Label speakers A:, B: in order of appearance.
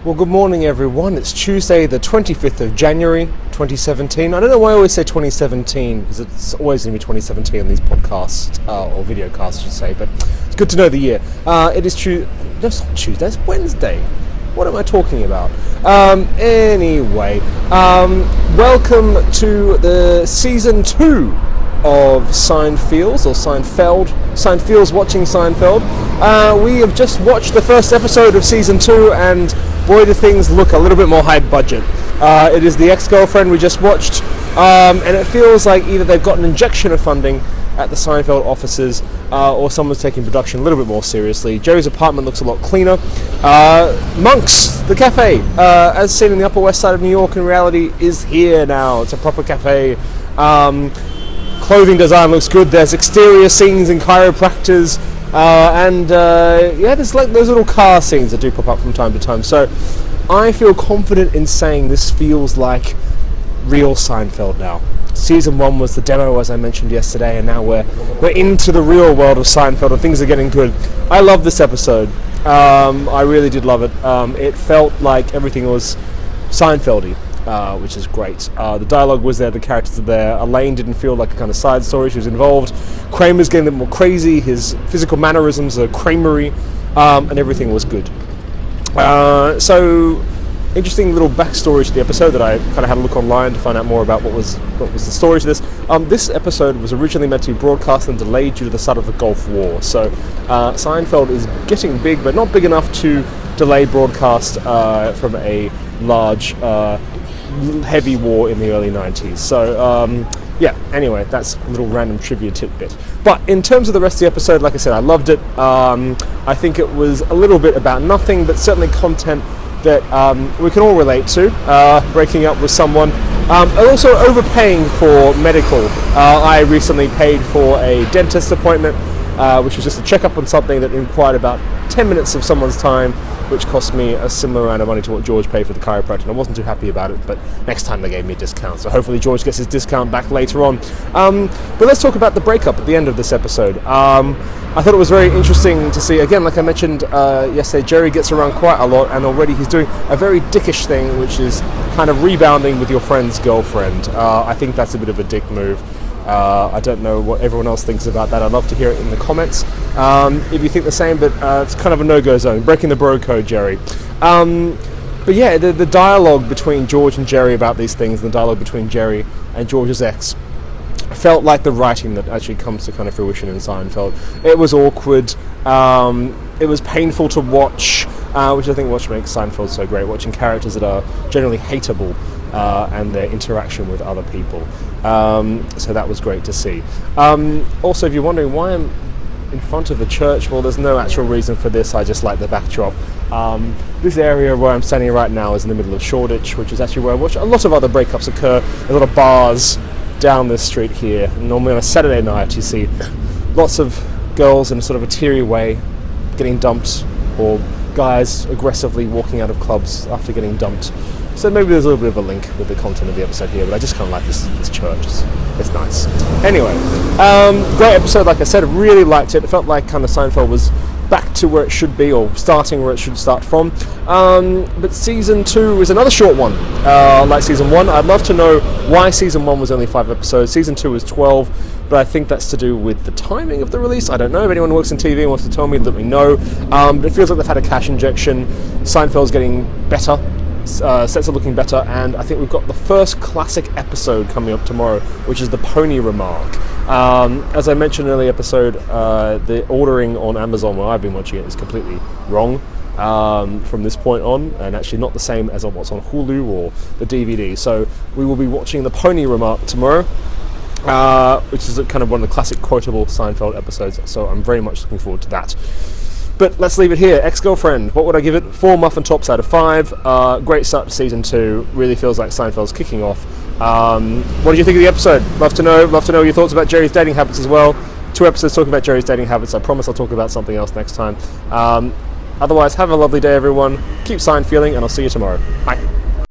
A: Well, good morning, everyone. It's Tuesday, the 25th of January, 2017. I don't know why I always say 2017, because it's always going to be 2017 on these podcasts, or video casts, I should say, but it's good to know the year. It is that's not Tuesday, it's Wednesday. What am I talking about? Anyway, welcome to the Season 2 of Seinfeld, or Seinfeld's watching Seinfeld. We have just watched the first episode of Season 2, and boy, do things look a little bit more high budget. It is The Ex-Girlfriend we just watched, and it feels like either they've got an injection of funding at the Seinfeld offices, or someone's taking production a little bit more seriously. Jerry's apartment looks a lot cleaner. Monk's, the cafe, as seen in the Upper West Side of New York, in reality is here now. It's a proper cafe. Clothing design looks good. There's exterior scenes and chiropractors, and there's like those little car scenes that do pop up from time to time. So I feel confident in saying this feels like real Seinfeld now. Season 1 was the demo, as I mentioned yesterday, and now we're into the real world of Seinfeld, and things are getting good. I love this episode. I really did love it. It felt like everything was Seinfeld-y. Which is great. The dialogue was there, the characters are there. Elaine didn't feel like a kind of side story, she was involved. Kramer's getting a bit more crazy, his physical mannerisms are Kramery, and everything was good. So, interesting little backstory to the episode that I kind of had a look online to find out more about what was the story to this. This episode was originally meant to be broadcast and delayed due to the start of the Gulf War. So, Seinfeld is getting big, but not big enough to delay broadcast from a large heavy war in the early 90s. So anyway, that's a little random trivia tidbit. But in terms of the rest of the episode, like I said, I loved it. I think it was a little bit about nothing, but certainly content that we can all relate to. Breaking up with someone, and also overpaying for medical. I recently paid for a dentist appointment, which was just a checkup on something that required about 10 minutes of someone's time, which cost me a similar amount of money to what George paid for the chiropractor, and I wasn't too happy about it, but next time they gave me a discount, so hopefully George gets his discount back later on. But let's talk about the breakup at the end of this episode. I thought it was very interesting to see, again, like I mentioned yesterday, Jerry gets around quite a lot, and already he's doing a very dickish thing, which is kind of rebounding with your friend's girlfriend. I think that's a bit of a dick move. I don't know what everyone else thinks about that. I'd love to hear it in the comments if you think the same, but it's kind of a no-go zone. Breaking the bro code, Jerry. But yeah, the dialogue between George and Jerry about these things, the dialogue between Jerry and George's ex, felt like the writing that actually comes to kind of fruition in Seinfeld. It was awkward. It was painful to watch, which I think what makes Seinfeld so great, watching characters that are generally hateable and their interaction with other people. So that was great to see. Also, if you're wondering why I'm in front of a church, well, there's no actual reason for this. I just like the backdrop. This area where I'm standing right now is in the middle of Shoreditch, which is actually where I watch a lot of other breakups occur. There's a lot of bars down this street here. Normally on a Saturday night you see lots of girls in a sort of a teary way getting dumped, or guys aggressively walking out of clubs after getting dumped. So maybe there's a little bit of a link with the content of the episode here, but I just kind of like this church. It's nice. Anyway, great episode, like I said. I really liked it. It felt like kind of Seinfeld was back to where it should be, or starting where it should start from. But Season 2 is another short one, like Season 1. I'd love to know why Season 1 was only 5 episodes. Season 2 was 12, but I think that's to do with the timing of the release. I don't know. If anyone who works in TV and wants to tell me, let me know. But it feels like they've had a cash injection. Seinfeld's getting better. Sets are looking better, and I think we've got the first classic episode coming up tomorrow, which is the Pony Remark. As I mentioned in the earlier episode, the ordering on Amazon where I've been watching it is completely wrong from this point on, and actually not the same as on what's on Hulu or the DVD. So we will be watching the Pony Remark tomorrow, which is kind of one of the classic quotable Seinfeld episodes, so I'm very much looking forward to that. But let's leave it here. Ex-Girlfriend, what would I give it? 4 muffin tops out of 5. Great start to Season 2. Really feels like Seinfeld's kicking off. What did you think of the episode? Love to know your thoughts about Jerry's dating habits as well. 2 episodes talking about Jerry's dating habits. I promise I'll talk about something else next time. Otherwise, have a lovely day, everyone. Keep Seinfelding, and I'll see you tomorrow. Bye.